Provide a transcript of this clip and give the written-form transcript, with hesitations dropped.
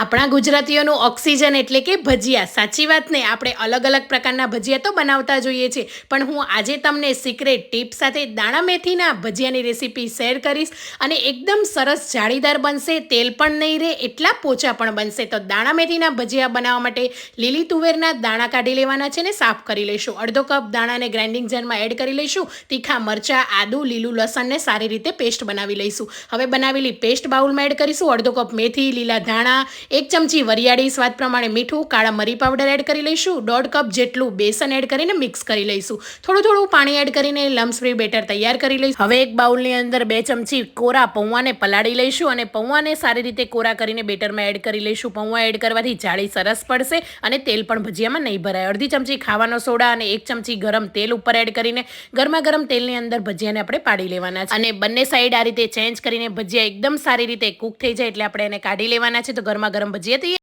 આપણા ગુજરાતીઓનું ઓક્સિજન એટલે કે ભજીયા. સાચી વાત ને, આપણે અલગ અલગ પ્રકારના ભજીયા તો બનાવતા જોઈએ છીએ, પણ હું આજે તમને સિક્રેટ ટીપ સાથે દાણા મેથીના ભજીયાની રેસીપી શેર કરીશ. અને એકદમ સરસ જાળીદાર બનશે, તેલ પણ નહીં રહે, એટલા પોચા પણ બનશે. તો દાણા મેથીના ભજીયા બનાવવા માટે લીલી તુવેરના દાણા કાઢી લેવાના છે ને સાફ કરી લઈશું. અડધો કપ દાણાને ગ્રાઇન્ડિંગ જારમાં એડ કરી લઈશું. તીખા મરચાં, આદુ, લીલું લસણને સારી રીતે પેસ્ટ બનાવી લઈશું. હવે બનાવેલી પેસ્ટ બાઉલમાં એડ કરીશું. અડધો કપ મેથી, લીલા ધાણા, 1 ચમચી વરિયાળી, સ્વાદ પ્રમાણે મીઠું, કાળા મરી પાવડર એડ કરી લઈશું. 1.5 કપ જેટલું બેસન એડ કરીને મિક્સ કરી લઈશું. થોડું પાણી એડ કરીને લમ્સ ફ્રી બેટર તૈયાર કરી લઈશું. હવે એક બાઉલની અંદર 2 ચમચી કોરા પૌવાને પલાળી લઈશું અને પૌવાને સારી રીતે કોરા કરીને બેટરમાં એડ કરી લઈશું. પૌવા એડ કરવાથી જાળી સરસ પડશે અને તેલ પણ ભજીયામાં નહીં ભરાય. અડધી ચમચી ખાવાનો સોડા અને 1 ચમચી ગરમ તેલ ઉપર એડ કરીને ગરમા ગરમ તેલની અંદર ભજીયાને આપણે પાડી લેવાના છે. અને બંને સાઈડ આ રીતે ચેન્જ કરીને ભજીયા એકદમ સારી રીતે કૂક થઈ જાય એટલે આપણે એને કાઢી લેવાના છે. તો ગરમા ગરમ ભજીયા તૈયાર.